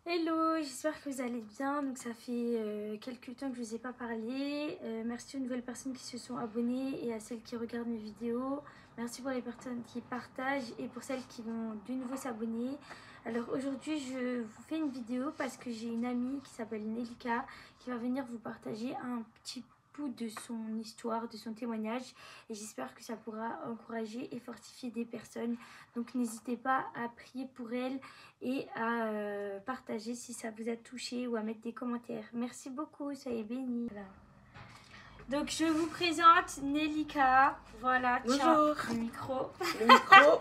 Hello, j'espère que vous allez bien. Donc ça fait quelques temps que je vous ai pas parlé. Merci aux nouvelles personnes qui se sont abonnées et à celles qui regardent mes vidéos. Merci pour les personnes qui partagent et pour celles qui vont de nouveau s'abonner. Alors aujourd'hui je vous fais une vidéo parce que j'ai une amie qui s'appelle Nelika qui va venir vous partager un petit bout de son histoire, de son témoignage, et j'espère que ça pourra encourager et fortifier des personnes. Donc n'hésitez pas à prier pour elle et à partager si ça vous a touché ou à mettre des commentaires. Merci beaucoup, soyez bénis. Voilà. Donc je vous présente Nelika. Voilà, tiens, Bonjour, le micro. le micro.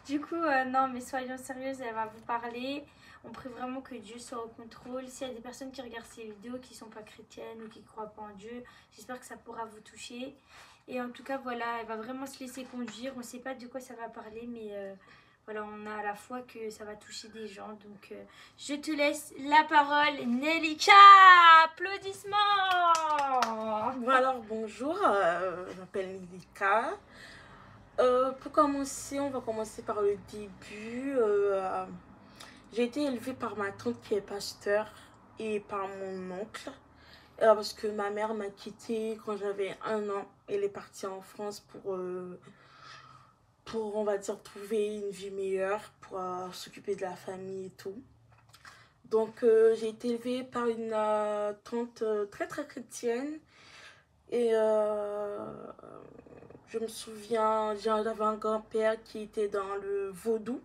Du coup, non, mais soyons sérieuses, elle va vous parler. On prie vraiment que Dieu soit au contrôle. S'il y a des personnes qui regardent ces vidéos qui ne sont pas chrétiennes ou qui ne croient pas en Dieu, j'espère que ça pourra vous toucher. Et en tout cas, voilà, elle va vraiment se laisser conduire. On ne sait pas de quoi ça va parler, mais voilà, on a à la foi que ça va toucher des gens. Donc, je te laisse la parole, Nelika. Applaudissements. Bon alors bonjour, je m'appelle Nilika. Pour commencer, on va commencer par le début. J'ai été élevée par ma tante qui est pasteur et par mon oncle. Parce que ma mère m'a quittée quand j'avais 1 an. Elle est partie en France pour on va dire, trouver une vie meilleure, pour s'occuper de la famille et tout. Donc j'ai été élevée par une tante très très chrétienne. Et je me souviens, j'avais un grand-père qui était dans le vaudou,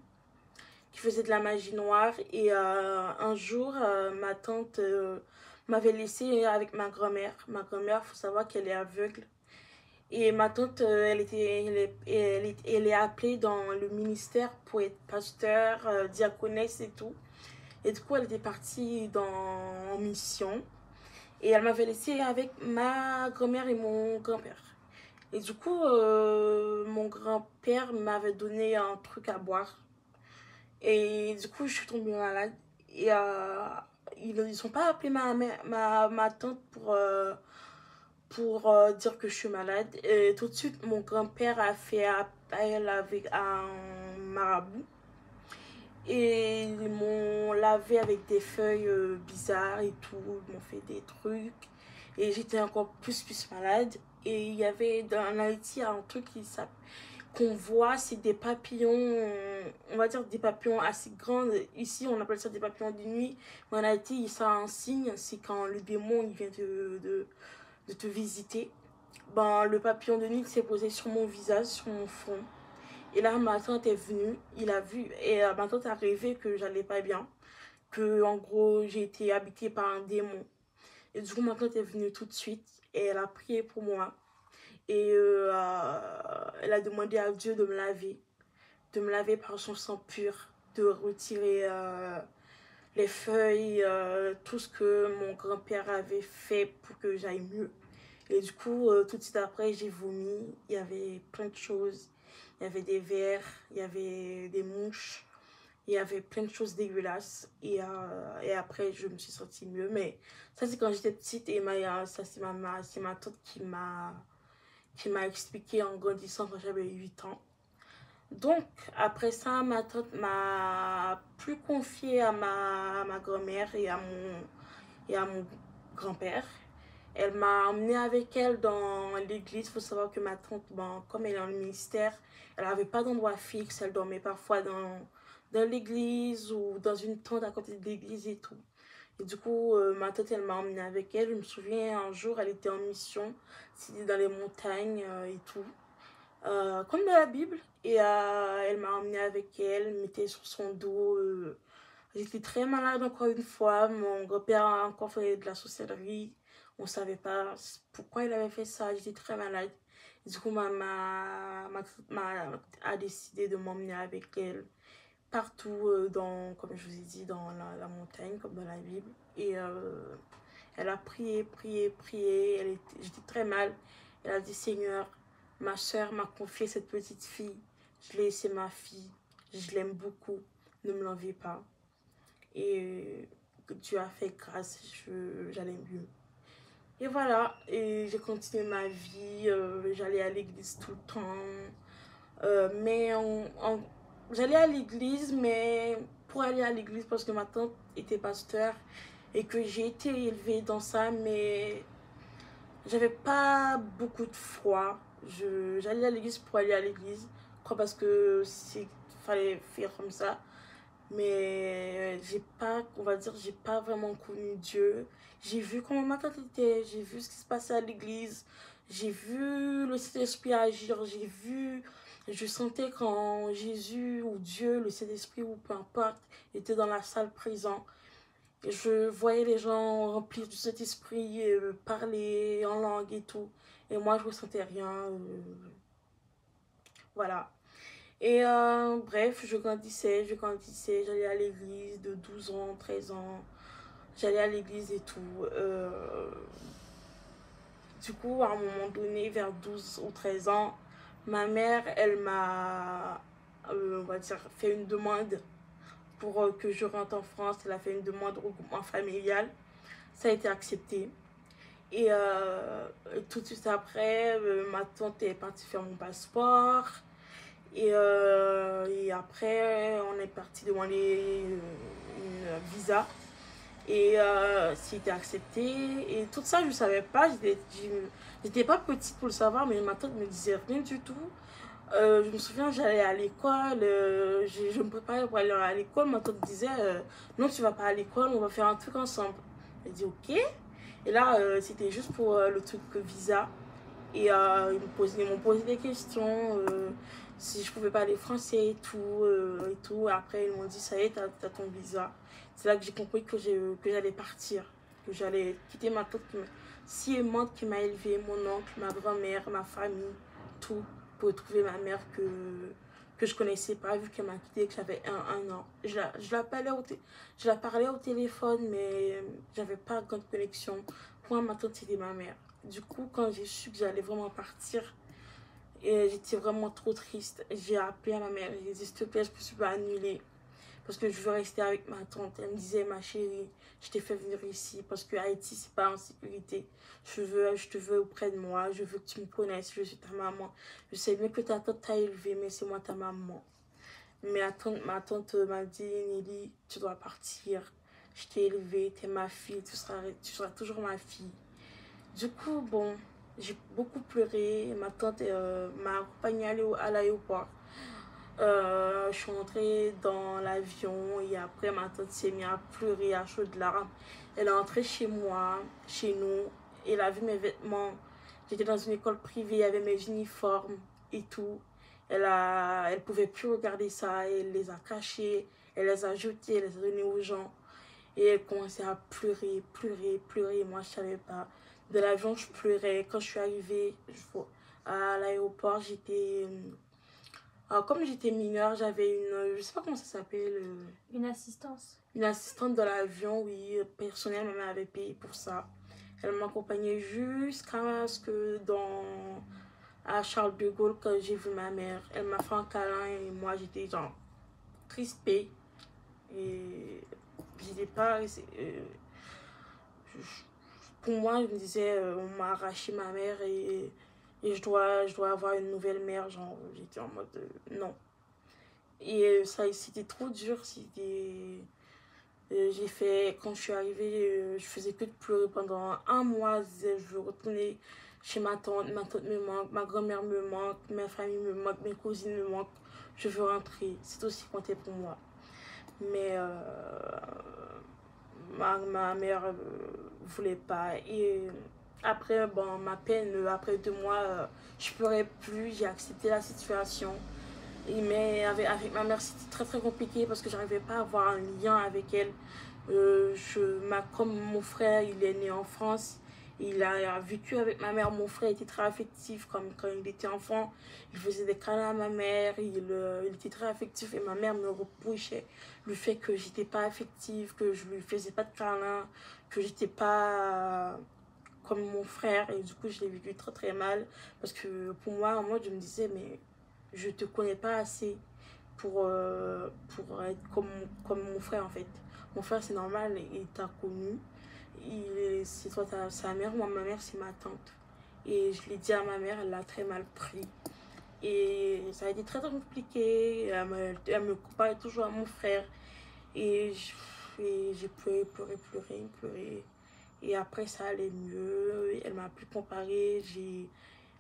qui faisait de la magie noire. Et un jour, ma tante m'avait laissé avec ma grand-mère. Ma grand-mère, il faut savoir qu'elle est aveugle. Et ma tante, elle est appelée dans le ministère pour être pasteur, diaconesse et tout. Et du coup, elle était partie en mission. Et elle m'avait laissé avec ma grand-mère et mon grand-père. Et du coup, mon grand-père m'avait donné un truc à boire. Et du coup, je suis tombée malade. Et ils ne sont pas appelé ma tante pour dire que je suis malade. Et tout de suite, mon grand-père a fait appel avec un marabout. Et ils m'ont lavé avec des feuilles bizarres et tout. Ils m'ont fait des trucs. Et j'étais encore plus malade. Et il y avait dans Haïti un truc qu'on voit, c'est des papillons, on va dire des papillons assez grands. Ici, on appelle ça des papillons de nuit. Mais en Haïti, ça a un signe, c'est quand le démon il vient de te visiter. Ben, le papillon de nuit s'est posé sur mon visage, sur mon front. Et là, ma tante est venue, il a vu, et ma tante a rêvé que j'allais pas bien, que en gros, j'ai été habitée par un démon. Et du coup, ma tante est venue tout de suite, et elle a prié pour moi. Et elle a demandé à Dieu de me laver par son sang pur, de retirer les feuilles, tout ce que mon grand-père avait fait pour que j'aille mieux. Et du coup, tout de suite après, j'ai vomi. Il y avait plein de choses. Il y avait des vers, il y avait des mouches, il y avait plein de choses dégueulasses. Et après, je me suis sentie mieux. Mais ça, c'est quand j'étais petite. Et ça, c'est ma tante qui m'a expliqué en grandissant quand j'avais 8 ans. Donc, après ça, ma tante m'a plus confiée à ma grand-mère et à mon grand-père. Elle m'a emmenée avec elle dans l'église. Il faut savoir que ma tante, bon, comme elle est dans le ministère, elle n'avait pas d'endroit fixe. Elle dormait parfois dans l'église ou dans une tente à côté de l'église et tout. Et du coup, ma tante, elle m'a emmenée avec elle. Je me souviens, un jour, elle était en mission. C'était dans les montagnes et tout. Comme dans la Bible. Et elle m'a emmenée avec elle, me mettait sur son dos. J'étais très malade encore une fois. Mon grand-père a encore fait de la sorcellerie. On ne savait pas pourquoi il avait fait ça. J'étais très malade. Du coup, a décidé de m'emmener avec elle partout, comme je vous ai dit, dans la montagne, comme dans la Bible. Et elle a prié. J'étais très mal. Elle a dit, Seigneur, ma soeur m'a confié cette petite fille. Je l'ai laissée ma fille. Je l'aime beaucoup. Ne me l'envie pas. Et Dieu a fait grâce. J'allais mieux. Et voilà. Et j'ai continué ma vie. J'allais à l'église tout le temps. Mais j'allais à l'église, mais pour aller à l'église parce que ma tante était pasteur et que j'ai été élevée dans ça, mais j'avais pas beaucoup de foi. J'allais à l'église pour aller à l'église, quoi, parce que fallait faire comme ça. Mais j'ai pas, on va dire, j'ai pas vraiment connu Dieu. J'ai vu comment ma tante était, j'ai vu ce qui se passait à l'église, j'ai vu le Saint-Esprit agir, je sentais quand Jésus ou Dieu, le Saint-Esprit ou peu importe, était dans la salle présent. Je voyais les gens remplis du Saint-Esprit, parler en langue et tout. Et moi, je ressentais rien. Voilà. Et bref, je grandissais, j'allais à l'église de 12 ans, 13 ans. J'allais à l'église et tout. Du coup, à un moment donné, vers 12 ou 13 ans, ma mère, elle m'a, on va dire, fait une demande pour que je rentre en France. Elle a fait une demande au regroupement familial. Ça a été accepté. Et tout de suite après, ma tante est partie faire mon passeport. Et après, on est parti demander une visa. Et c'était accepté. Et tout ça, je ne savais pas. J'étais pas petite pour le savoir, mais ma tante me disait rien du tout. Je me souviens, j'allais à l'école, je me préparais pour aller à l'école. Ma tante disait non, tu vas pas à l'école, on va faire un truc ensemble. J'ai dit ok. Et là, c'était juste pour le truc visa. Et ils m'ont posé des questions, si je pouvais parler français et tout, et tout. Après, ils m'ont dit, ça y est, t'as ton visa. C'est là que j'ai compris que j'allais partir, que j'allais quitter ma tante si aimante qui m'a élevée, mon oncle, ma grand-mère, ma famille, tout, pour trouver ma mère que je connaissais pas, vu qu'elle m'a quitté, que j'avais un an. Je la parlais au téléphone, mais j'avais pas grande connexion. Pour moi, ma tante, c'était ma mère. Du coup, quand j'ai su que j'allais vraiment partir, et j'étais vraiment trop triste. J'ai appelé à ma mère, j'ai dit, s'il te plaît, je peux pas annuler parce que je veux rester avec ma tante. Elle me disait, ma chérie, je t'ai fait venir ici parce que Haïti, c'est pas en sécurité. Je te veux auprès de moi, je veux que tu me connaisses, je suis ta maman. Je sais bien que ta tante t'a élevée, mais c'est moi ta maman. Mais ma tante m'a dit, Nelly, tu dois partir. Je t'ai élevée, t'es ma fille, tu seras toujours ma fille. Du coup, bon, j'ai beaucoup pleuré. Ma tante m'a accompagnée à l'aéroport. Je suis rentrée dans l'avion et après ma tante s'est mise à pleurer à chaudes larmes. Elle est entrée chez moi, chez nous. Elle a vu mes vêtements. J'étais dans une école privée, il y avait mes uniformes et tout. Elle pouvait plus regarder ça. Elle les a cachés, elle les a jetés, elle les a donnés aux gens. Et elle commençait à pleurer, pleurer, pleurer. Moi, je savais pas. De l'avion, je pleurais. Quand je suis arrivée à l'aéroport, comme j'étais mineure, j'avais je sais pas comment ça s'appelle. Une assistance. Une assistante dans l'avion, oui, personnelle, ma mère avait payé pour ça. Elle m'accompagnait jusqu'à ce que à Charles de Gaulle, quand j'ai vu ma mère, elle m'a fait un câlin et moi, j'étais genre crispée. Et j'étais pas... pour moi, je me disais, on m'a arraché ma mère et je dois avoir une nouvelle mère. Genre, j'étais en mode non. Et ça, c'était trop dur. Quand je suis arrivée, je faisais que de pleurer pendant un mois. Je veux retourner chez ma tante me manque, ma grand-mère me manque, ma famille me manque, mes cousines me manquent. Je veux rentrer. C'est aussi compté pour moi. Mais ma mère voulait pas. Et après, bon, ma peine, après 2 mois, je pleurais plus, j'ai accepté la situation. Mais avec ma mère, c'était très très compliqué parce que j'arrivais pas à avoir un lien avec elle. Comme mon frère, il est né en France, il a vécu avec ma mère. Mon frère était très affectif, comme quand il était enfant. Il faisait des câlins à ma mère, il était très affectif et ma mère me reprochait le fait que j'étais pas affective, que je lui faisais pas de câlins, que j'étais pas comme mon frère. Et du coup, je l'ai vécu très très mal parce que pour moi, je me disais, mais je te connais pas assez pour être comme mon frère en fait. Mon frère, c'est normal, il t'a connu. C'est toi sa mère, moi ma mère c'est ma tante. Et je l'ai dit à ma mère, elle l'a très mal pris. Et ça a été très très compliqué. Elle me comparait toujours à mon frère. Et j'ai pleuré, pleuré, pleuré, pleuré. Et après, ça allait mieux. Elle m'a plus comparé.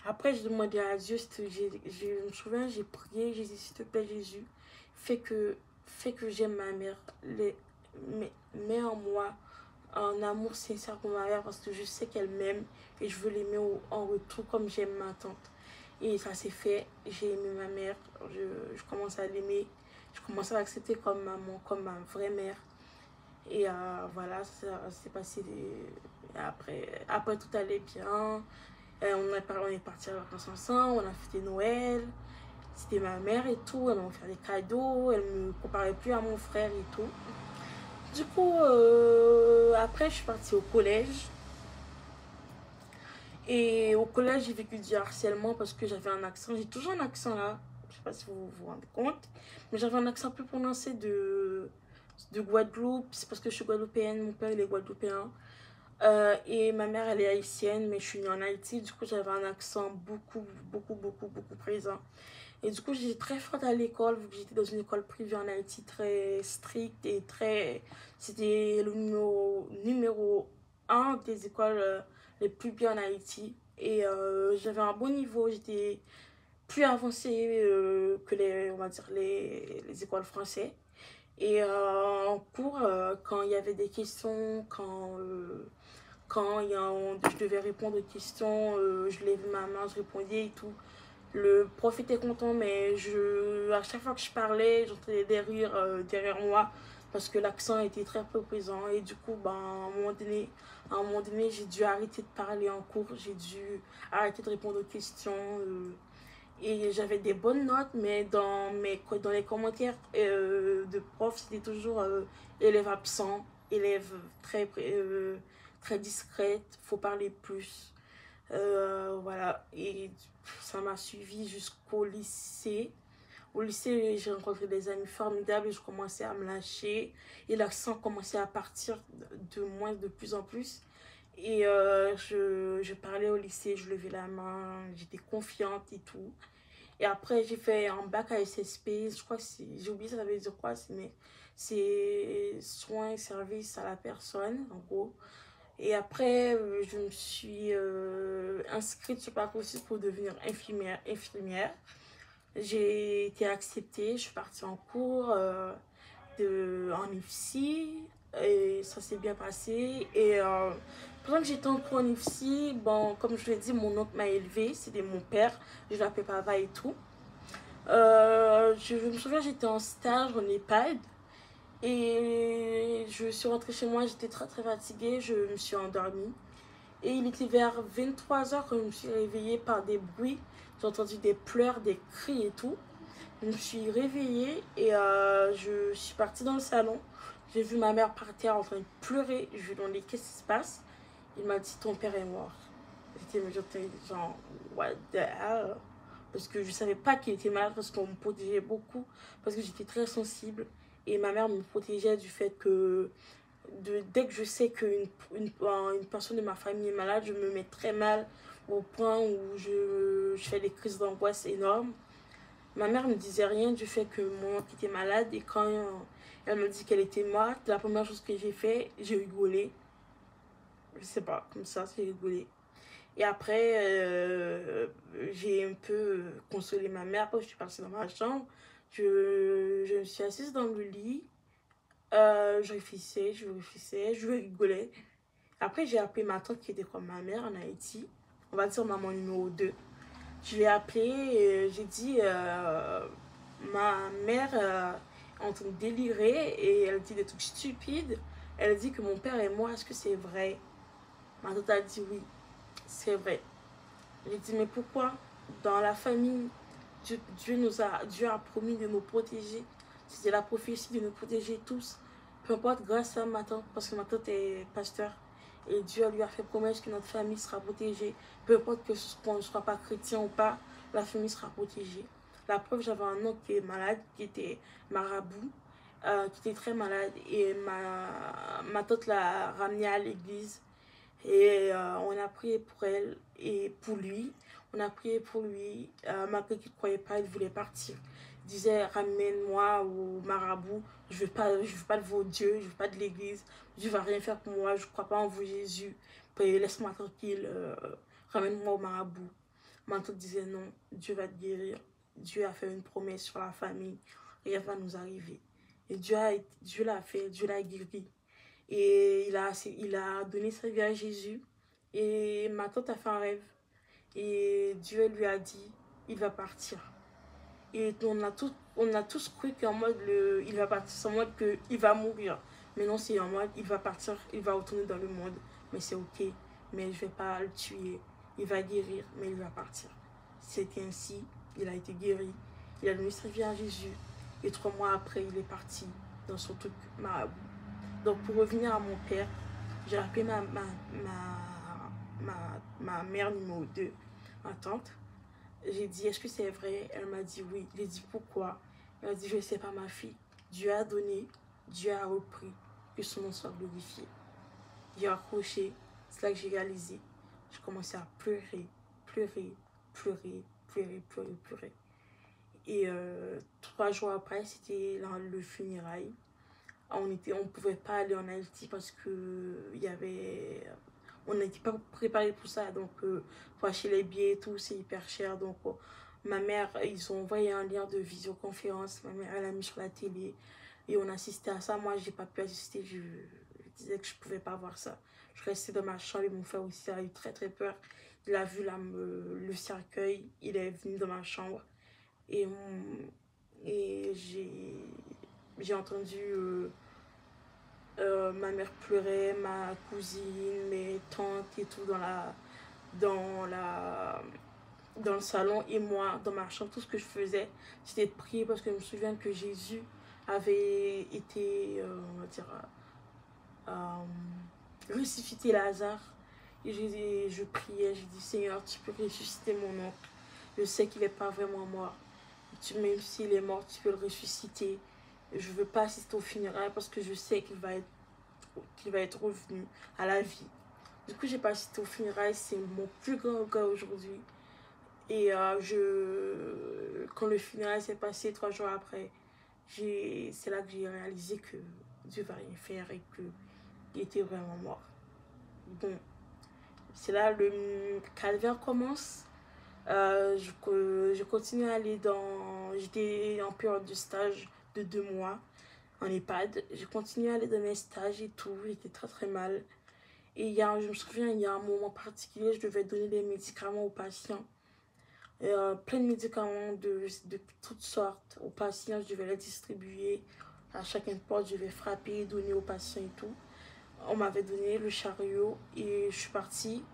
Après, j'ai demandé à Dieu, je me souviens, j'ai prié, j'ai dit, s'il te plaît, Jésus, fais que j'aime ma mère. Mets en moi un amour sincère pour ma mère parce que je sais qu'elle m'aime et je veux l'aimer en retour comme j'aime ma tante. Et ça s'est fait, j'ai aimé ma mère, je commence à l'aimer, je commence à l'accepter comme maman, comme ma vraie mère. Et voilà, ça s'est passé. Après, tout allait bien. On est parti à la vacances ensemble, on a fêté Noël. C'était ma mère et tout, elle m'a offert des cadeaux, elle me comparait plus à mon frère et tout. Du coup, après, je suis partie au collège. Et au collège, j'ai vécu du harcèlement parce que j'avais un accent. J'ai toujours un accent là. Je sais pas si vous vous rendez compte. Mais j'avais un accent plus prononcé de Guadeloupe. C'est parce que je suis guadeloupéenne. Mon père, il est guadeloupéen. Et ma mère, elle est haïtienne. Mais je suis née en Haïti. Du coup, j'avais un accent beaucoup présent. Et du coup, j'étais très forte à l'école. Vu que j'étais dans une école privée en Haïti très stricte et très... C'était le numéro un des écoles les plus bien en Haïti. Et j'avais un bon niveau. J'étais plus avancée que on va dire les écoles françaises. Et en cours, quand il y avait des questions, quand je devais répondre aux questions, je levais ma main, je répondais et tout. Le prof était content, mais à chaque fois que je parlais, j'entendais des rires derrière moi parce que l'accent était très peu présent. Et du coup, ben, à un moment donné, j'ai dû arrêter de parler en cours, j'ai dû arrêter de répondre aux questions. Et j'avais des bonnes notes, mais dans les commentaires de profs, c'était toujours élève absent, élève très discrète, faut parler plus. Voilà, et ça m'a suivi jusqu'au lycée. Au lycée, j'ai rencontré des amis formidables et je commençais à me lâcher. Et l'accent commençait à partir de moi de plus en plus. Et je parlais au lycée, je levais la main, j'étais confiante et tout. Et après, j'ai fait un bac à SSP, je crois que j'ai oublié ça veut dire quoi, mais c'est soins et services à la personne, en gros. Et après, je me suis inscrite sur Parcoursup pour devenir infirmière. J'ai été acceptée, je suis partie en cours en IFSI et ça s'est bien passé. Et pendant que j'étais en cours en IFSI, bon, comme je l'ai dit, mon oncle m'a élevée, c'était mon père, je l'appelais papa et tout. Je me souviens, j'étais en stage en EHPAD. Et je suis rentrée chez moi, j'étais très fatiguée, je me suis endormie. Et il était vers 23h quand je me suis réveillée par des bruits. J'ai entendu des pleurs, des cris et tout. Je me suis réveillée et je suis partie dans le salon. J'ai vu ma mère par terre en train de pleurer. Je lui ai demandé qu'est-ce qui se passe. Il m'a dit ton père est mort. J'étais genre what the hell. Parce que je savais pas qu'il était malade parce qu'on me protégeait beaucoup. Parce que j'étais très sensible. Et ma mère me protégeait du fait que dès que je sais qu'une personne de ma famille est malade, je me mets très mal au point où je fais des crises d'angoisse énormes. Ma mère ne me disait rien du fait que mon oncle était malade et quand elle me dit qu'elle était morte, la première chose que j'ai fait, j'ai rigolé. Je sais pas, comme ça, j'ai rigolé. Et après, j'ai un peu consolé ma mère. Après, je suis partie dans ma chambre. Je me suis assise dans le lit. Je réfléchissais, je rigolais. Après, j'ai appelé ma tante qui était comme ma mère en Haïti. On va dire maman numéro 2. Je l'ai appelée, j'ai dit, ma mère est en train de délirer et elle dit des trucs stupides. Elle dit que mon père est mort, est-ce que c'est vrai? Ma tante a dit oui, c'est vrai. J'ai dit, mais pourquoi? Dans la famille, Dieu a promis de nous protéger. C'était la prophétie de nous protéger tous. Peu importe, grâce à ma tante, parce que ma tante est pasteur. Et Dieu lui a fait promesse que notre famille sera protégée. Peu importe qu'on ne soit pas chrétien ou pas, la famille sera protégée. La preuve, j'avais un oncle qui est malade, qui était marabout, qui était très malade. Et ma tante l'a ramené à l'église. Et on a prié pour elle et pour lui. On a prié pour lui. Malgré qu'il ne croyait pas, il voulait partir. disait ramène-moi au marabout, je veux pas de vos dieux, je veux pas de l'église, Dieu va rien faire pour moi, je crois pas en vous Jésus, laisse-moi tranquille, ramène-moi au marabout. Ma tante disait non, Dieu va te guérir, Dieu a fait une promesse sur la famille, rien va nous arriver. Et Dieu l'a fait, Dieu l'a guéri. Et il a donné sa vie à Jésus. Et ma tante a fait un rêve. Et Dieu lui a dit, il va partir. Et on a tous cru qu'en mode, il va partir, c'est en mode qu'il va mourir. Mais non, c'est en mode, il va partir, il va retourner dans le monde. Mais c'est ok, mais je vais pas le tuer. Il va guérir, mais il va partir. C'était ainsi, il a été guéri. Il a donné sa vie à Jésus. Et 3 mois après, il est parti dans son truc marabout. Donc, pour revenir à mon père, j'ai appelé ma mère numéro 2, ma tante. J'ai dit, est-ce que c'est vrai? Elle m'a dit oui. J'ai dit, pourquoi? Elle m'a dit, je ne sais pas, ma fille. Dieu a donné, Dieu a repris, que son nom soit glorifié. J'ai accroché, c'est là que j'ai réalisé. J'ai commencé à pleurer, pleurer, pleurer, pleurer, pleurer, pleurer. Et 3 jours après, c'était le funérail. On ne pouvait pas aller en Haïti parce que on n'était pas préparé pour ça. Donc, pour acheter les billets et tout, c'est hyper cher. Donc, ma mère, ils ont envoyé un lien de visioconférence. Ma mère, elle a mis sur la télé et on assistait à ça. Moi, j'ai pas pu assister. Je disais que je pouvais pas voir ça. Je restais dans ma chambre et mon frère aussi a eu très très peur. Il a vu le cercueil. Il est venu dans ma chambre et j'ai entendu ma mère pleurait, ma cousine, mes tantes et tout dans le salon, et moi dans ma chambre. Tout ce que je faisais, c'était de prier parce que je me souviens que Jésus avait été on va dire ressuscité Lazare. Et je priais, je dis Seigneur, tu peux ressusciter mon oncle. Je sais qu'il n'est pas vraiment mort. Même s'il est mort, tu peux le ressusciter. Je ne veux pas assister au funérail parce que je sais qu'il va être revenu à la vie. Du coup, j'ai pas assisté au funérail. C'est mon plus grand regret aujourd'hui. Et quand le funérail s'est passé 3 jours après, c'est là que j'ai réalisé que Dieu va rien faire et qu'il était vraiment mort. Bon, c'est là le calvaire commence. Je continue à aller j'étais en période de stage de 2 mois en EHPAD. J'ai continué à aller dans mes stages et tout. J'étais très très mal. Et je me souviens, il y a un moment particulier, je devais donner des médicaments aux patients. Plein de médicaments de toutes sortes aux patients. Je devais les distribuer. À chaque porte, je devais frapper, donner aux patients et tout. On m'avait donné le chariot et je suis partie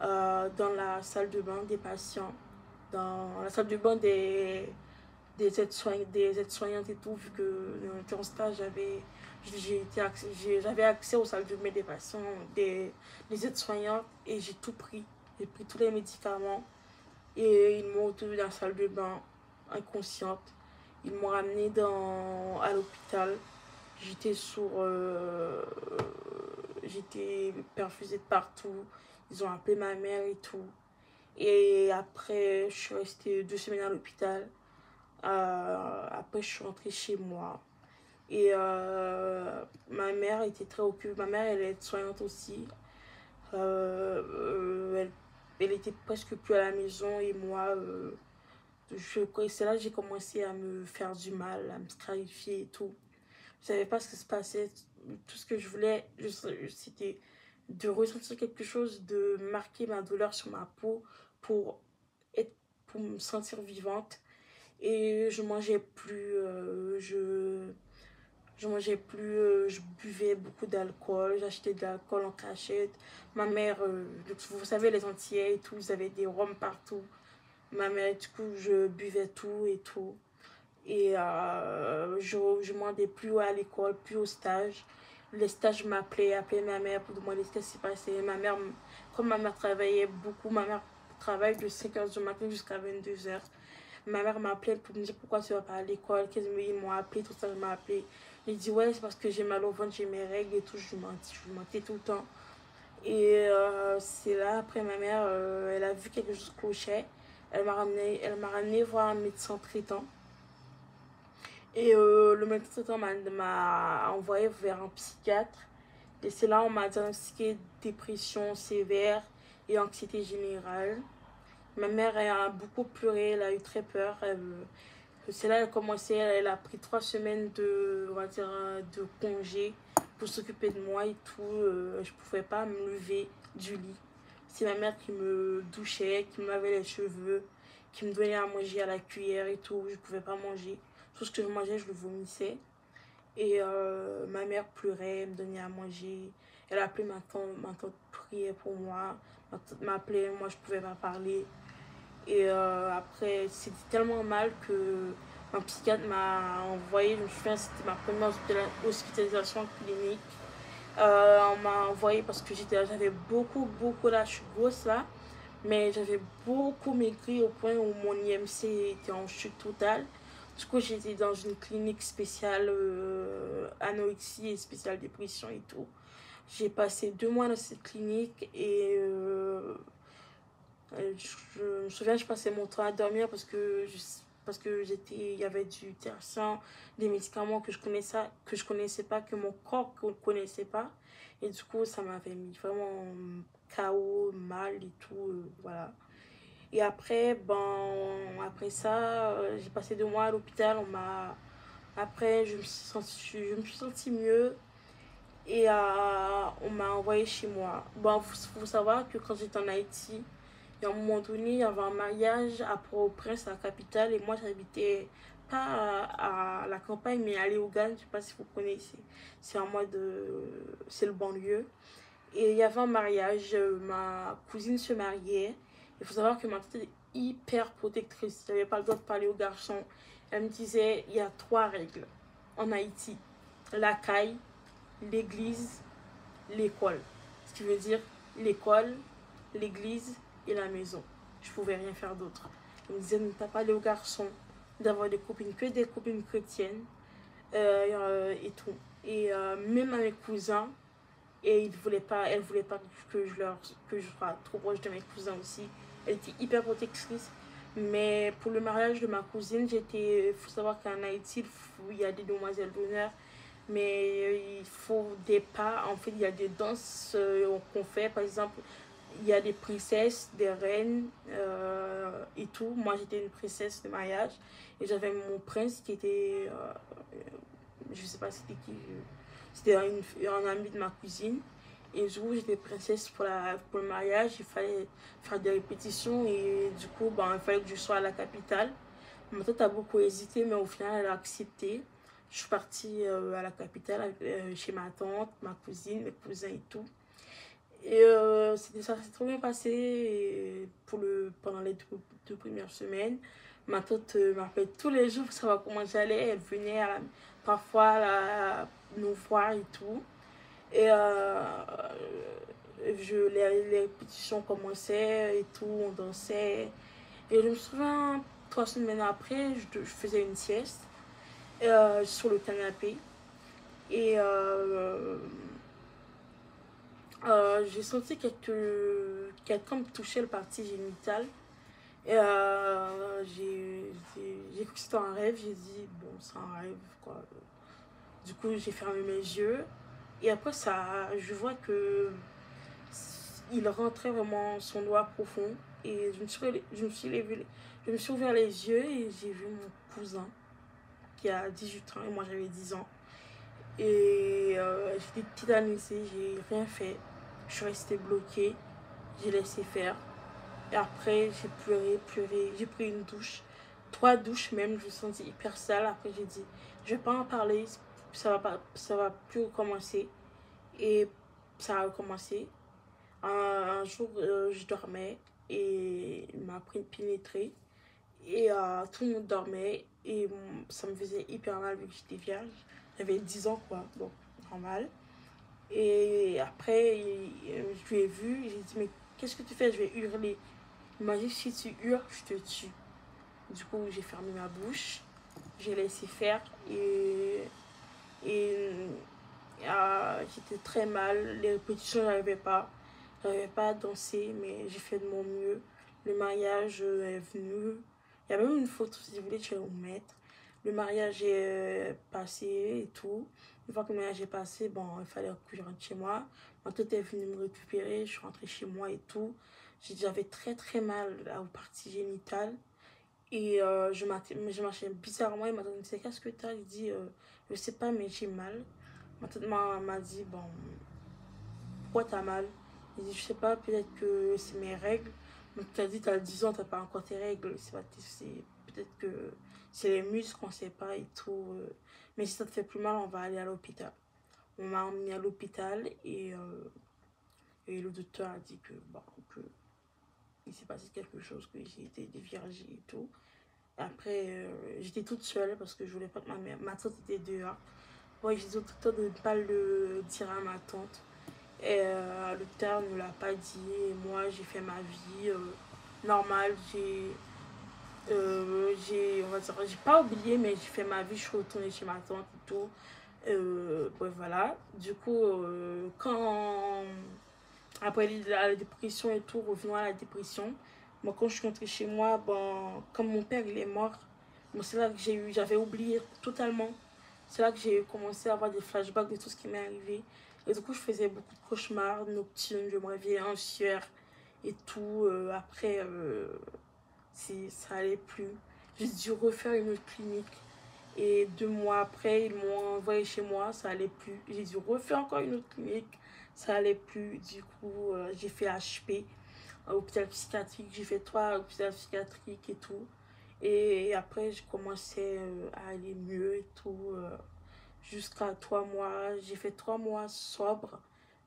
dans la salle de bain des patients, dans la salle de bain des aides-soignantes et tout, vu que on était en stage, j'avais accès aux salles de bain des patients, des aides-soignantes, et j'ai tout pris. J'ai pris tous les médicaments et ils m'ont retrouvé dans la salle de bain, inconsciente. Ils m'ont ramené à l'hôpital. J'étais perfusée de partout. Ils ont appelé ma mère et tout. Et après, je suis restée 2 semaines à l'hôpital. Après, je suis rentrée chez moi. Et ma mère était très occupée. Ma mère, elle est soignante aussi. Elle était presque plus à la maison. Et moi, c'est là que j'ai commencé à me faire du mal, à me scarifier et tout. Je savais pas ce qui se passait. Tout ce que je voulais, c'était de ressentir quelque chose, de marquer ma douleur sur ma peau pour me sentir vivante. Et je mangeais plus, je buvais beaucoup d'alcool, j'achetais de l'alcool en cachette. Ma mère, vous savez, les Antillais et tout, ils avaient des rhums partout. Ma mère, du coup, je buvais tout et tout. Et je ne demandais plus à l'école, plus au stage. Les stages appelaient ma mère pour demander ce qui s'est passé. Comme ma mère travaillait beaucoup, ma mère travaille de 5h du matin jusqu'à 22h. Ma mère m'appelait pour me dire pourquoi tu ne vas pas à l'école. Ils m'ont appelé, tout ça, je m'ai appelé. J'ai dit ouais, c'est parce que j'ai mal au ventre, j'ai mes règles et tout. Je mentais tout le temps. Et c'est là, après ma mère, elle a vu quelque chose clochait. Elle m'a ramené voir un médecin traitant. Et le médecin traitant m'a envoyé vers un psychiatre. Et c'est là on m'a diagnostiqué dépression sévère et anxiété générale. Ma mère a beaucoup pleuré, elle a eu très peur. C'est là qu'elle a commencé, elle a pris 3 semaines de, on va dire, de congé pour s'occuper de moi et tout. Je pouvais pas me lever du lit. C'est ma mère qui me douchait, qui me lavait les cheveux, qui me donnait à manger à la cuillère et tout. Je pouvais pas manger. Tout ce que je mangeais, je le vomissais. Et ma mère pleurait, elle me donnait à manger. Elle appelait ma tante priait pour moi. Ma tante m'appelait, moi je pouvais pas parler. Et après, c'était tellement mal que un psychiatre m'a envoyé, je me souviens, c'était ma première hospitalisation clinique. On m'a envoyé parce que j'avais beaucoup là, je suis grosse là, mais j'avais beaucoup maigri au point où mon IMC était en chute totale. Du coup, j'étais dans une clinique spéciale anorexie et spéciale dépression et tout. J'ai passé 2 mois dans cette clinique et je me souviens, je passais mon temps à dormir parce que il y avait du tertian, des médicaments que je connaissais pas, que mon corps ne connaissait pas. Et du coup, ça m'avait mis vraiment KO, mal et tout, voilà. Et après, bon, après ça, j'ai passé 2 mois à l'hôpital. Après, je me suis sentie mieux et on m'a envoyé chez moi. Bon, faut savoir que quand j'étais en Haïti, et à un moment donné, il y avait un mariage à Port-au-Prince, la capitale, et moi j'habitais pas à la campagne, mais à Léogane, je ne sais pas si vous connaissez. C'est en mode, c'est le banlieue. Et il y avait un mariage, ma cousine se mariait. Il faut savoir que ma tante est hyper protectrice. Je n'avais pas le droit de parler aux garçons. Elle me disait, il y a 3 règles en Haïti. La caille, l'église, l'école. Ce qui veut dire l'école, l'église et la maison. Je pouvais rien faire d'autre. Elle me disait de ne pas parler aux garçons, d'avoir des copines, que des copines chrétiennes et tout. Et même à mes cousins, et elle voulait pas que je sois trop proche de mes cousins aussi. Elle était hyper protectrice. Mais pour le mariage de ma cousine, il faut savoir qu'en Haïti, il y a des demoiselles d'honneur, mais il faut des pas. En fait, il y a des danses qu'on fait. Par exemple, il y a des princesses, des reines et tout. Moi, j'étais une princesse de mariage et j'avais mon prince qui était, je sais pas c'était qui, c'était un ami de ma cousine. Et du coup, j'étais princesse pour le mariage. Il fallait faire des répétitions et du coup, ben, il fallait que je sois à la capitale. Ma tante a beaucoup hésité, mais au final, elle a accepté. Je suis partie à la capitale chez ma tante, ma cousine, mes cousins et tout. Et ça s'est trop bien passé pendant les 2 premières semaines. Ma tante m'appelait tous les jours pour savoir comment j'allais. Elle venait parfois nous voir et tout. Et les répétitions commençaient et tout, on dansait. Et je me souviens, 3 semaines après, je faisais une sieste sur le canapé. Et j'ai senti quelqu'un me touchait le parti génital. Et j'ai cru que c'était un rêve. J'ai dit, bon, c'est un rêve, quoi. Du coup, j'ai fermé mes yeux. Et après, je vois que il rentrait vraiment son doigt profond. Et je me suis ouvert les yeux et j'ai vu mon cousin qui a 18 ans et moi j'avais 10 ans. Et j'étais tétanisée, j'ai rien fait. Je suis restée bloquée, j'ai laissé faire. Et après, j'ai pleuré, j'ai pris une douche. 3 douches même, je me sentais hyper sale. Après, j'ai dit, je vais pas en parler, ça va plus recommencer. Et ça a recommencé. Un jour, je dormais et il m'a pénétré. Et tout le monde dormait et ça me faisait hyper mal vu que j'étais vierge. J'avais 10 ans, quoi, donc normal. Et après, je lui ai vu, j'ai dit, mais qu'est-ce que tu fais? Je vais hurler. Il m'a dit, si tu hurles, je te tue. Du coup, j'ai fermé ma bouche, j'ai laissé faire et j'étais très mal. Les répétitions, je n'arrivais pas. Je n'arrivais pas à danser, mais j'ai fait de mon mieux. Le mariage est venu. Il y a même une photo, si vous voulez, je vais vous mettre. Le mariage est passé et tout. Une fois que le mariage est passé, bon, il fallait que je rentre chez moi. Ma tante est venue me récupérer, je suis rentrée chez moi et tout. J'avais très mal aux parties génitales. Et je marchais bizarrement. Et ma tante me disait, qu'est-ce que t'as? Je dis, je sais pas, mais j'ai mal. Ma tante m'a dit, bon, pourquoi t'as mal? Je dis, je sais pas, peut-être que c'est mes règles. Donc tu as dit, t'as 10 ans, t'as pas encore tes règles. Peut-être que c'est les muscles, on sait pas et tout. Mais si ça te fait plus mal, on va aller à l'hôpital. On m'a emmené à l'hôpital et le docteur a dit que, bon, que il s'est passé quelque chose, que j'ai été déviergée et tout. Après, j'étais toute seule parce que je voulais pas que ma tante était dehors. Ouais, j'ai dit au docteur de ne pas le dire à ma tante. Et le docteur ne l'a pas dit. Et moi, j'ai fait ma vie normale. On va dire, j'ai pas oublié, mais j'ai fait ma vie. Je suis retournée chez ma tante et tout. Ouais, voilà. Du coup, après la dépression et tout, revenons à la dépression. Moi, quand je suis rentrée chez moi, bon, comme mon père il est mort, bon, c'est là que j'avais oublié totalement. C'est là que j'ai commencé à avoir des flashbacks de tout ce qui m'est arrivé. Et du coup, je faisais beaucoup de cauchemars nocturnes, je me réveillais en sueur et tout. Après, ça allait plus. J'ai dû refaire une autre clinique. Et 2 mois après, ils m'ont envoyé chez moi, ça allait plus. J'ai dû refaire encore une autre clinique, ça allait plus. Du coup, j'ai fait HP, hôpital psychiatrique. J'ai fait 3 hôpitaux psychiatriques et tout. Et après, je commençais à aller mieux et tout. Jusqu'à 3 mois. J'ai fait 3 mois sobre.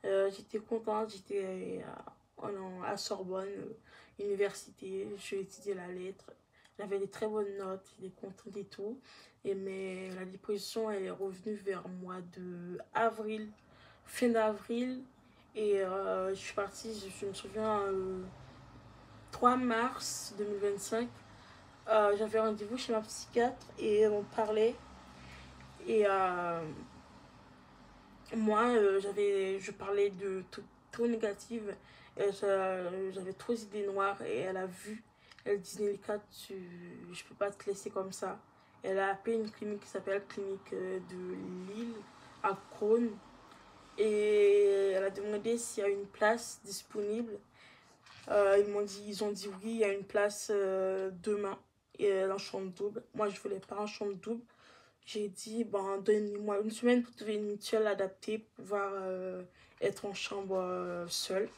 J'étais contente, j'étais à Sorbonne, université. J'ai étudié la lettre. J'avais des très bonnes notes, j'étais contente et tout. Mais la dépression, elle est revenue vers le mois de avril, fin d'avril. Et je suis partie, je me souviens, 3 mars 2025. J'avais rendez-vous chez ma psychiatre et on parlait. Et moi, je parlais de tout, trop négative. J'avais trop d'idées noires et elle a vu. Elle dit, Nelika, je peux pas te laisser comme ça. Elle a appelé une clinique qui s'appelle Clinique de Lille à Crône. Et elle a demandé s'il y a une place disponible. Ils ont dit oui, il y a une place demain. Et en chambre double. Moi, je voulais pas en chambre double. J'ai dit, bon, donnez-moi une semaine pour trouver une mutuelle adaptée pour pouvoir être en chambre seule.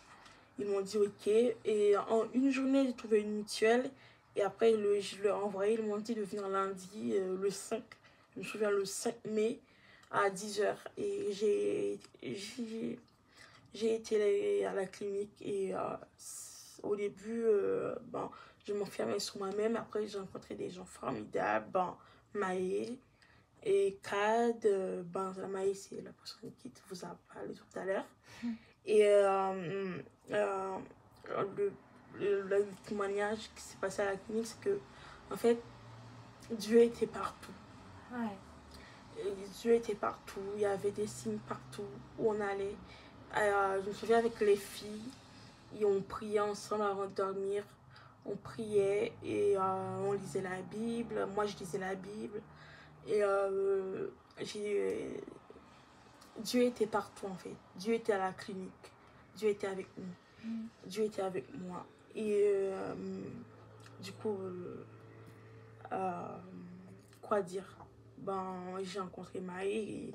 Ils m'ont dit ok. Et en une journée, j'ai trouvé une mutuelle. Et après, je leur ai envoyé. Ils m'ont dit de venir lundi, le 5. Je me souviens, le 5 mai à 10 h. Et j'ai été à la clinique. Et au début, bon, je m'enfermais sur moi-même. Après, j'ai rencontré des gens formidables. Bon, Maë. Et Cad, ben, la Maïs, c'est la personne qui vous a parlé tout à l'heure. Et le témoignage qui s'est passé à la clinique, c'est que, en fait, Dieu était partout. Ouais. Et Dieu était partout. Il y avait des signes partout où on allait. Je me souviens avec les filles, et on priait ensemble avant de dormir. On priait et on lisait la Bible. Moi, je lisais la Bible. Et Dieu était partout en fait. Dieu était à la clinique. Dieu était avec nous. Dieu était avec moi. Et du coup, quoi dire? Ben, j'ai rencontré Maë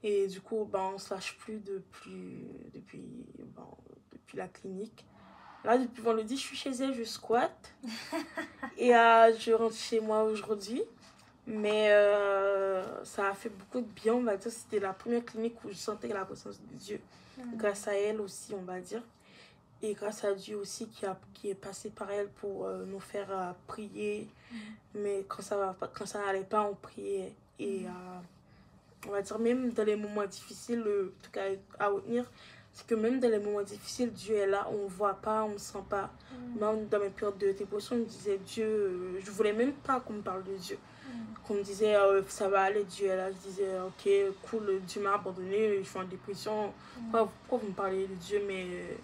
et du coup, ben, on ne se lâche plus depuis la clinique. Là, depuis vendredi, je suis chez elle, je squatte. Et je rentre chez moi aujourd'hui. Mais ça a fait beaucoup de bien, on va dire. C'était la première clinique où je sentais la présence de Dieu. Grâce à elle aussi, on va dire. Et grâce à Dieu aussi qui est passé par elle pour nous faire prier. Mais quand ça n'allait pas, on priait. Et on va dire, même dans les moments difficiles, en tout cas à retenir, c'est que même dans les moments difficiles, Dieu est là, on ne voit pas, on ne sent pas. Même dans mes périodes de dépression, je me disais Dieu, je voulais même pas qu'on me parle de Dieu. Qu'on me disait ça va aller, Dieu est là. Je disais ok, cool, Dieu m'a abandonné, je suis en dépression. Pourquoi vous me parlez de Dieu? Mais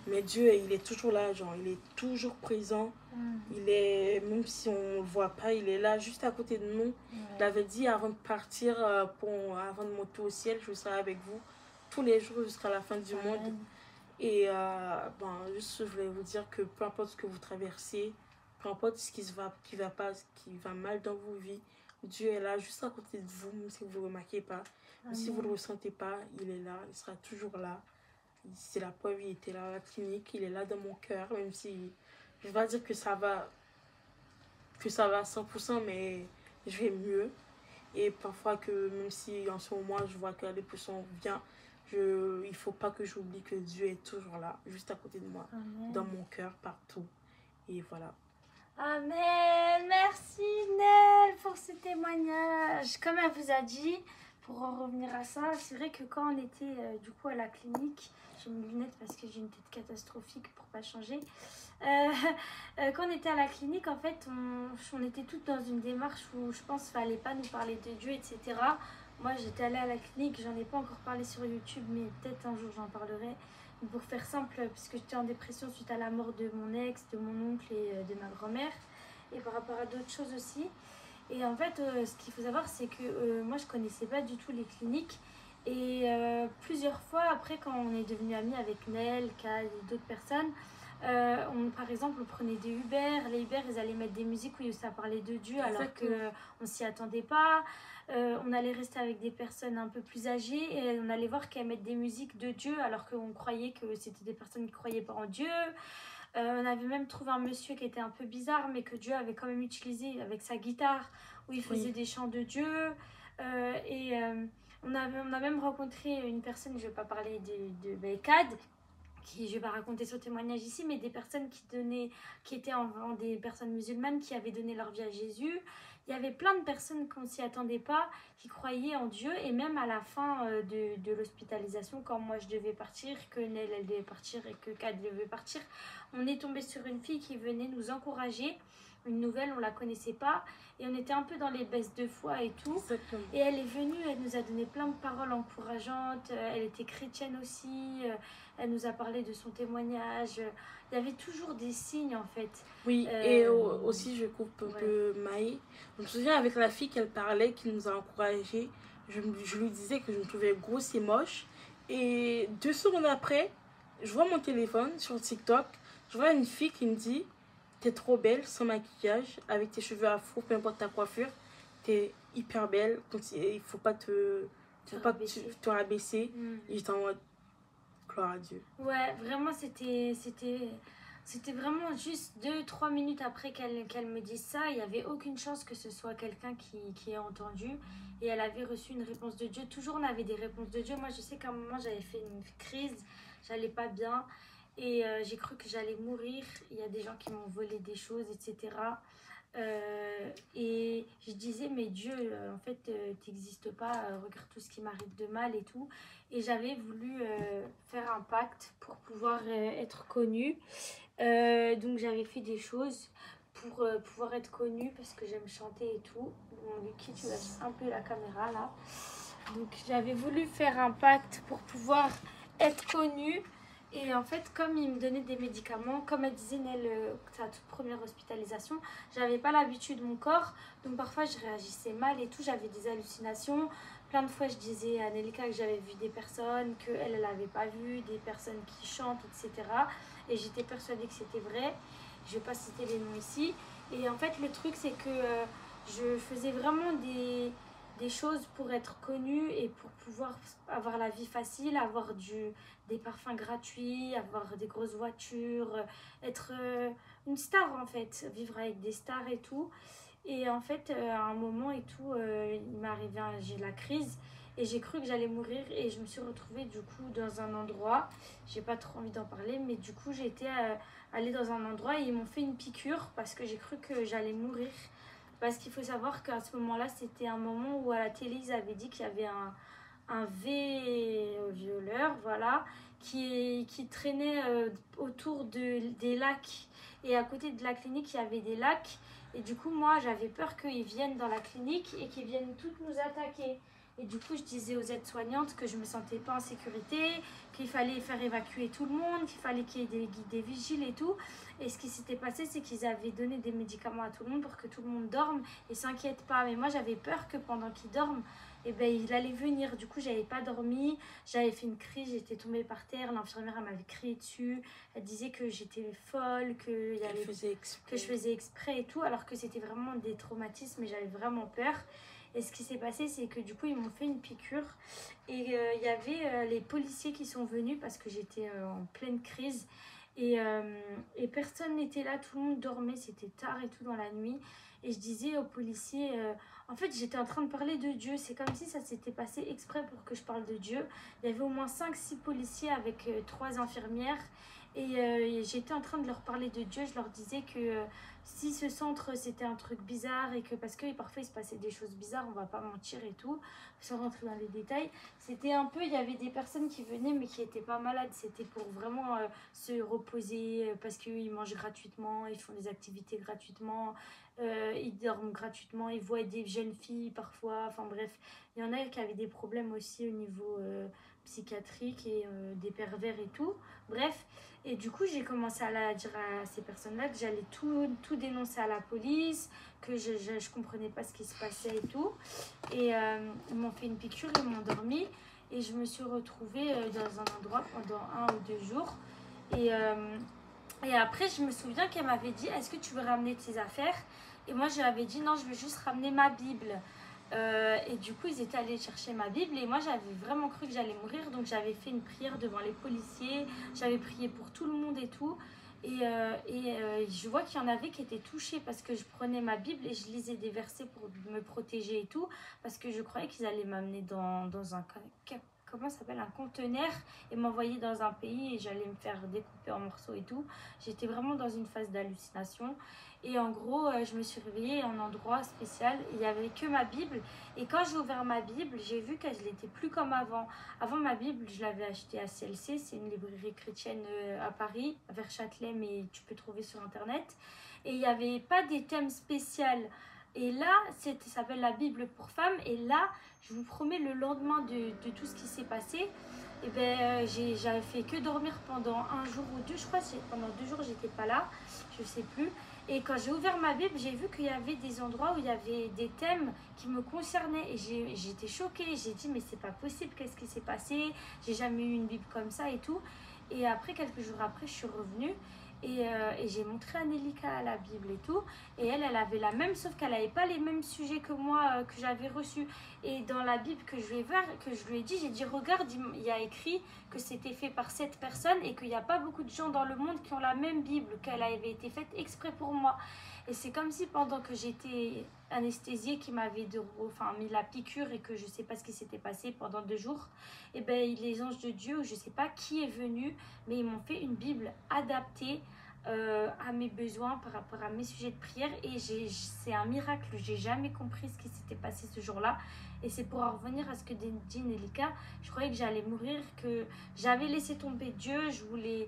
Mais Dieu, il est toujours là, genre, il est toujours présent. Il est, même si on ne le voit pas, il est là, juste à côté de nous. Il avait dit avant de partir, avant de monter au ciel, je serai avec vous tous les jours jusqu'à la fin du monde. Et juste, je voulais vous dire que peu importe ce que vous traversez, peu importe ce qui va pas, ce qui va mal dans vos vies, Dieu est là, juste à côté de vous, même si vous ne le remarquez pas. Même si vous ne le ressentez pas, il est là, il sera toujours là. C'est la preuve, il était là à la clinique, il est là dans mon cœur, même si je ne vais pas dire que ça va à 100%, mais je vais mieux. Et parfois que même si en ce moment je vois que la dépression vient, il ne faut pas que j'oublie que Dieu est toujours là, juste à côté de moi, dans mon cœur, partout. Et voilà. Amen. Merci Nel pour ce témoignage. Comme elle vous a dit, pour en revenir à ça, c'est vrai que quand on était du coup à la clinique, j'ai mes lunettes parce que j'ai une tête catastrophique pour pas changer. Quand on était à la clinique, en fait, on était toutes dans une démarche où je pense qu'il fallait pas nous parler de Dieu, etc. Moi, j'étais allée à la clinique, j'en ai pas encore parlé sur YouTube, mais peut-être un jour j'en parlerai. Pour faire simple, puisque j'étais en dépression suite à la mort de mon ex, de mon oncle et de ma grand-mère, et par rapport à d'autres choses aussi. Et en fait, ce qu'il faut savoir, c'est que moi, je connaissais pas du tout les cliniques. Et plusieurs fois, après, quand on est devenu amis avec Nel, Kyle et d'autres personnes, par exemple, on prenait des Uber. Les Uber, ils allaient mettre des musiques où ça parlait de Dieu, alors qu'on s'y attendait pas. On allait rester avec des personnes un peu plus âgées et on allait voir qu'elles mettent des musiques de Dieu, alors qu'on croyait que c'était des personnes qui croyaient pas en Dieu. On avait même trouvé un monsieur qui était un peu bizarre, mais que Dieu avait quand même utilisé avec sa guitare, où il faisait des chants de Dieu. On a même rencontré une personne, je ne vais pas parler de Bekad, je ne vais pas raconter son témoignage ici, mais des personnes qui étaient des personnes musulmanes qui avaient donné leur vie à Jésus. Il y avait plein de personnes qu'on ne s'y attendait pas, qui croyaient en Dieu, et même à la fin de l'hospitalisation, quand moi je devais partir, que Nel elle devait partir et que Kad devait partir, on est tombé sur une fille qui venait nous encourager. Une nouvelle, on la connaissait pas, et on était un peu dans les baisses de foi et tout. Exactement. Et elle est venue, elle nous a donné plein de paroles encourageantes. Elle était chrétienne aussi. Elle nous a parlé de son témoignage. Il y avait toujours des signes en fait. Oui, et aussi je coupe un peu Maï. Je me souviens avec la fille qu'elle parlait, qui nous a encouragés. Je lui disais que je me trouvais grosse et moche. Et 2 secondes après, je vois mon téléphone sur TikTok. Je vois une fille qui me dit: t'es trop belle sans maquillage, avec tes cheveux afro, peu importe ta coiffure, t'es hyper belle. Il faut pas te rabaisser. Et j'étais en mode gloire à Dieu. Ouais, vraiment c'était vraiment juste 2-3 minutes après qu'elle me dise ça. Il n'y avait aucune chance que ce soit quelqu'un qui ait entendu. Et elle avait reçu une réponse de Dieu. Toujours on avait des réponses de Dieu. Moi je sais qu'à un moment j'avais fait une crise, j'allais pas bien. Et j'ai cru que j'allais mourir. Il y a des gens qui m'ont volé des choses, etc. Et je disais, mais Dieu, en fait, t'existes pas. Regarde tout ce qui m'arrive de mal et tout. Et j'avais voulu faire un pacte pour pouvoir être connue. Donc j'avais fait des choses pour pouvoir être connue parce que j'aime chanter et tout. Bon, Lucky, tu lâches un peu la caméra là. Donc j'avais voulu faire un pacte pour pouvoir être connue. Et en fait, comme il me donnait des médicaments, comme elle disait Nel, sa toute première hospitalisation, j'avais pas l'habitude de mon corps. Donc parfois, je réagissais mal et tout. J'avais des hallucinations. Plein de fois, je disais à Nelika que j'avais vu des personnes qu'elle n'avait pas vu, des personnes qui chantent, etc. Et j'étais persuadée que c'était vrai. Je vais pas citer les noms ici. Et en fait, le truc, c'est que je faisais vraiment des choses pour être connue et pour pouvoir avoir la vie facile, avoir des parfums gratuits, avoir des grosses voitures, être une star en fait, vivre avec des stars et tout. Et en fait, à un moment et tout, il m'est arrivé, j'ai la crise et j'ai cru que j'allais mourir et je me suis retrouvée du coup dans un endroit, j'ai pas trop envie d'en parler, mais du coup j'étais allée dans un endroit et ils m'ont fait une piqûre parce que j'ai cru que j'allais mourir. Parce qu'il faut savoir qu'à ce moment-là, c'était un moment où à la télé, ils avaient dit qu'il y avait un violeur, voilà, qui traînait autour des lacs. Et à côté de la clinique, il y avait des lacs. Et du coup, moi, j'avais peur qu'ils viennent dans la clinique et qu'ils viennent toutes nous attaquer. Et du coup, je disais aux aides-soignantes que je me sentais pas en sécurité, qu'il fallait faire évacuer tout le monde, qu'il fallait qu'il y ait des vigiles et tout. Et ce qui s'était passé, c'est qu'ils avaient donné des médicaments à tout le monde pour que tout le monde dorme et s'inquiète pas. Mais moi, j'avais peur que pendant qu'ils dorment, et ben, il allait venir. Du coup, j'avais pas dormi, j'avais fait une crise, j'étais tombée par terre. L'infirmière elle m'avait crié dessus, elle disait que j'étais folle, que je faisais exprès et tout, alors que c'était vraiment des traumatismes et j'avais vraiment peur. Et ce qui s'est passé, c'est que du coup, ils m'ont fait une piqûre et il y avait les policiers qui sont venus parce que j'étais en pleine crise. Et personne n'était là, tout le monde dormait, c'était tard et tout dans la nuit. Et je disais aux policiers, en fait j'étais en train de parler de Dieu, c'est comme si ça s'était passé exprès pour que je parle de Dieu. Il y avait au moins 5-6 policiers avec 3 infirmières et j'étais en train de leur parler de Dieu, je leur disais que si ce centre c'était un truc bizarre et que parce que parfois il se passait des choses bizarres, on va pas mentir et tout, sans rentrer dans les détails, c'était un peu, il y avait des personnes qui venaient mais qui étaient pas malades, c'était pour vraiment se reposer parce qu'ils mangent gratuitement, ils font des activités gratuitement, ils dorment gratuitement, ils voient des jeunes filles parfois, enfin bref, il y en a qui avaient des problèmes aussi au niveau psychiatrique et des pervers et tout, bref. Et du coup, j'ai commencé à dire à ces personnes-là que j'allais tout dénoncer à la police, que je comprenais pas ce qui se passait et tout. Et ils m'ont fait une piqûre, ils m'ont dormi. Et je me suis retrouvée dans un endroit pendant 1 ou 2 jours. Et après, je me souviens qu'elle m'avait dit, est-ce que tu veux ramener tes affaires? Et moi, je lui avais dit, non, je veux juste ramener ma Bible. Et du coup, ils étaient allés chercher ma Bible et moi, j'avais vraiment cru que j'allais mourir. Donc, j'avais fait une prière devant les policiers. J'avais prié pour tout le monde et tout. Je vois qu'il y en avait qui étaient touchés parce que je prenais ma Bible et je lisais des versets pour me protéger et tout. Parce que je croyais qu'ils allaient m'amener dans un... Comment ça s'appelle, un conteneur et m'envoyer dans un pays et j'allais me faire découper en morceaux et tout. J'étais vraiment dans une phase d'hallucination. Et en gros, je me suis réveillée en endroit spécial. Il n'y avait que ma Bible. Et quand j'ai ouvert ma Bible, j'ai vu qu'elle n'était plus comme avant. Avant, ma Bible, je l'avais achetée à CLC. C'est une librairie chrétienne à Paris, vers Châtelet, mais tu peux trouver sur Internet. Et il n'y avait pas des thèmes spéciaux. Et là, ça s'appelle la Bible pour femmes. Et là, je vous promets, le lendemain de tout ce qui s'est passé, eh ben, j'avais fait que dormir pendant 1 jour ou 2. Je crois que pendant 2 jours, j'étais pas là. Je sais plus. Et quand j'ai ouvert ma Bible, j'ai vu qu'il y avait des endroits où il y avait des thèmes qui me concernaient. Et j'étais choquée. J'ai dit, mais c'est pas possible, qu'est-ce qui s'est passé? J'ai jamais eu une Bible comme ça et tout. Et après, quelques jours après, je suis revenue. Et j'ai montré à Nélika la Bible et tout. Et elle avait la même, sauf qu'elle n'avait pas les mêmes sujets que moi, que j'avais reçus. Et dans la Bible que je lui ai dit, j'ai dit, regarde, il y a écrit que c'était fait par cette personne et qu'il n'y a pas beaucoup de gens dans le monde qui ont la même Bible, qu'elle avait été faite exprès pour moi. Et c'est comme si pendant que j'étais anesthésiée, qui m'avait mis la piqûre et que je ne sais pas ce qui s'était passé pendant 2 jours, et ben les anges de Dieu, je ne sais pas qui est venu, mais ils m'ont fait une Bible adaptée à mes besoins par rapport à mes sujets de prière. Et c'est un miracle, j'ai jamais compris ce qui s'était passé ce jour-là. Et c'est pour en revenir à ce que dit Nélika, je croyais que j'allais mourir, que j'avais laissé tomber Dieu, je voulais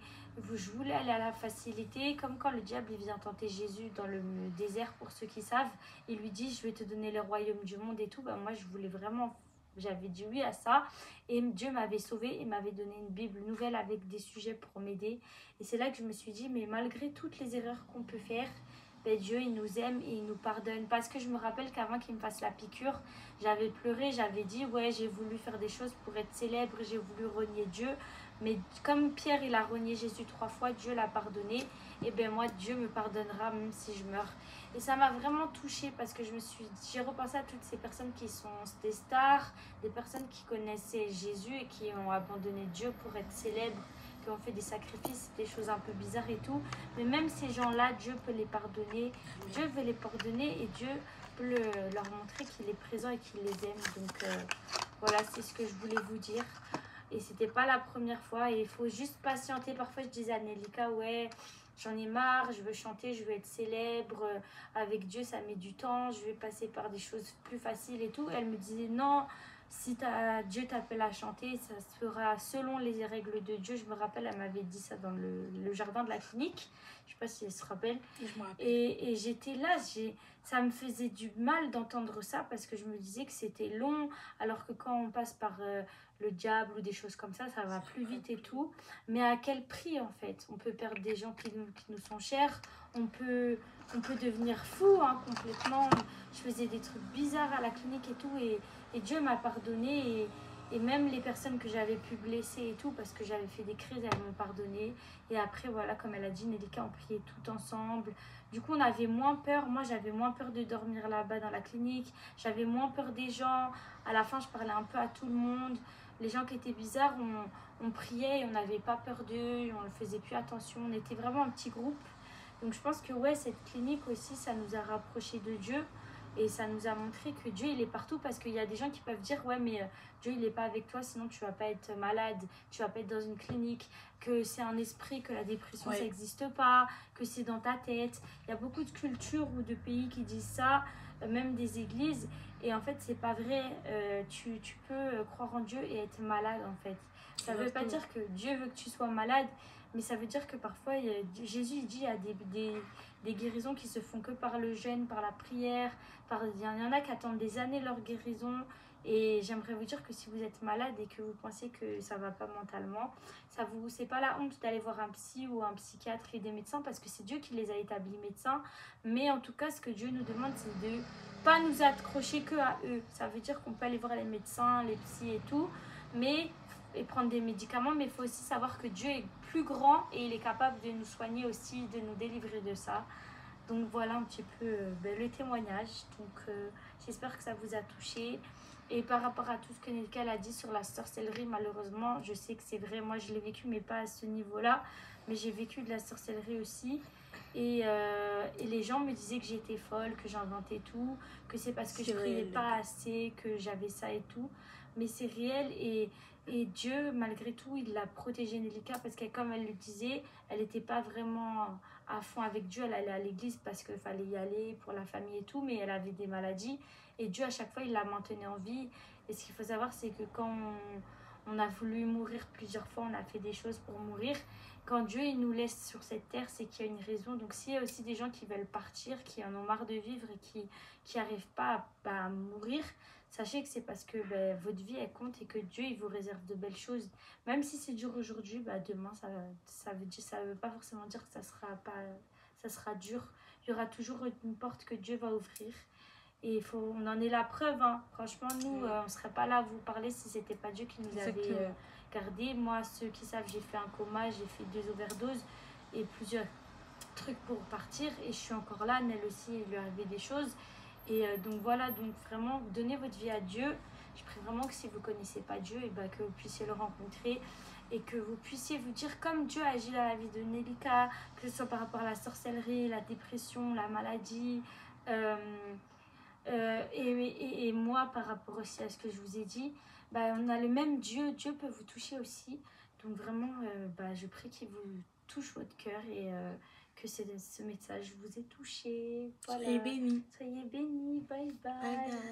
aller à la facilité, comme quand le diable il vient tenter Jésus dans le désert, pour ceux qui savent, il lui dit, je vais te donner le royaume du monde et tout. Ben, moi, je voulais vraiment, j'avais dit oui à ça, et Dieu m'avait sauvée et m'avait donné une Bible nouvelle avec des sujets pour m'aider. Et c'est là que je me suis dit, mais malgré toutes les erreurs qu'on peut faire, ben Dieu il nous aime et il nous pardonne. Parce que je me rappelle qu'avant qu'il me fasse la piqûre, j'avais pleuré, j'avais dit ouais, j'ai voulu faire des choses pour être célèbre, j'ai voulu renier Dieu, mais comme Pierre il a renié Jésus 3 fois, Dieu l'a pardonné, et ben moi Dieu me pardonnera même si je meurs. Et ça m'a vraiment touchée parce que j'ai repensé à toutes ces personnes qui sont des stars, des personnes qui connaissaient Jésus et qui ont abandonné Dieu pour être célèbres, qui ont fait des sacrifices, des choses un peu bizarres et tout. Mais même ces gens-là, Dieu peut les pardonner. Dieu veut les pardonner et Dieu peut leur montrer qu'il est présent et qu'il les aime. Donc voilà, c'est ce que je voulais vous dire. Et c'était pas la première fois et il faut juste patienter. Parfois, je disais à Nélika, ouais, j'en ai marre, je veux chanter, je veux être célèbre. Avec Dieu, ça met du temps, je vais passer par des choses plus faciles et tout. Et elle me disait, non, si Dieu t'appelle à chanter, ça se fera selon les règles de Dieu. Je me rappelle, elle m'avait dit ça dans le jardin de la clinique. Je sais pas si elle se rappelle. Je me rappelle. Et j'étais là, ça me faisait du mal d'entendre ça parce que je me disais que c'était long, alors que quand on passe par le diable ou des choses comme ça va plus vite et tout. Mais à quel prix en fait? On peut perdre des gens qui nous sont chers, on peut devenir fou hein, complètement. Je faisais des trucs bizarres à la clinique et tout, et Dieu m'a pardonné. Et même les personnes que j'avais pu blesser et tout, parce que j'avais fait des crises, elles m'ont pardonné. Et après, voilà, comme elle a dit, Nelika, on priait tout ensemble. Du coup, on avait moins peur. Moi, j'avais moins peur de dormir là-bas dans la clinique. J'avais moins peur des gens. À la fin, je parlais un peu à tout le monde. Les gens qui étaient bizarres, on priait et on n'avait pas peur d'eux. On ne faisait plus attention. On était vraiment un petit groupe. Donc, je pense que ouais, cette clinique aussi, ça nous a rapprochés de Dieu. Et ça nous a montré que Dieu, il est partout, parce qu'il y a des gens qui peuvent dire « Ouais, mais Dieu, il n'est pas avec toi, sinon tu vas pas être malade, tu vas pas être dans une clinique, que c'est un esprit, que la dépression, ça n'existe pas, que c'est dans ta tête. » Il y a beaucoup de cultures ou de pays qui disent ça, même des églises. Et en fait, c'est pas vrai. Tu peux croire en Dieu et être malade, en fait. Ça veut pas dire que Dieu veut que tu sois malade, mais ça veut dire que parfois, Jésus il dit il y a des guérisons qui se font que par le jeûne, par la prière. Il y en a qui attendent des années leur guérison. Et j'aimerais vous dire que si vous êtes malade et que vous pensez que ça va pas mentalement, c'est pas la honte d'aller voir un psy ou un psychiatre et des médecins, parce que c'est Dieu qui les a établis médecins. Mais en tout cas, ce que Dieu nous demande, c'est de pas nous accrocher que à eux. Ça veut dire qu'on peut aller voir les médecins, les psys et tout, et prendre des médicaments, mais il faut aussi savoir que Dieu est plus grand et il est capable de nous soigner aussi, de nous délivrer de ça. Donc voilà un petit peu le témoignage. Donc j'espère que ça vous a touché. Et par rapport à tout ce que Nelka a dit sur la sorcellerie, malheureusement, je sais que c'est vrai. Moi, je l'ai vécu, mais pas à ce niveau-là. Mais j'ai vécu de la sorcellerie aussi. Et les gens me disaient que j'étais folle, que j'inventais tout, que c'est parce que je priais pas assez, que j'avais ça et tout. Mais c'est réel, et Dieu, malgré tout, il a protégé Nelika, parce que comme elle le disait, elle n'était pas vraiment à fond avec Dieu. Elle allait à l'église parce qu'il fallait y aller pour la famille et tout, mais elle avait des maladies. Et Dieu, à chaque fois, il la maintenait en vie. Et ce qu'il faut savoir, c'est que quand on a voulu mourir plusieurs fois, on a fait des choses pour mourir. Quand Dieu il nous laisse sur cette terre, c'est qu'il y a une raison. Donc s'il y a aussi des gens qui veulent partir, qui en ont marre de vivre et qui n'arrivent pas à mourir, sachez que c'est parce que votre vie elle compte, et que Dieu il vous réserve de belles choses. Même si c'est dur aujourd'hui, demain ça veut pas forcément dire que ça sera dur. Il y aura toujours une porte que Dieu va ouvrir. Et on en est la preuve, hein. Franchement, nous, on ne serait pas là à vous parler si ce n'était pas Dieu qui nous avait gardés. Moi, ceux qui savent, j'ai fait un coma, j'ai fait 2 overdoses et plusieurs trucs pour partir. Et je suis encore là. Nel aussi, il lui est arrivé des choses. Et donc voilà, donc vraiment, donnez votre vie à Dieu. Je prie vraiment que si vous ne connaissez pas Dieu, et que vous puissiez le rencontrer. Et que vous puissiez vous dire comme Dieu agit dans la vie de Nelika, que ce soit par rapport à la sorcellerie, la dépression, la maladie. Et moi, par rapport aussi à ce que je vous ai dit, on a le même Dieu. Dieu peut vous toucher aussi. Donc vraiment, je prie qu'il vous touche votre cœur, et que ce message vous ait touché. Voilà. Soyez bénis. Soyez bénis. Bye bye. Bye bye.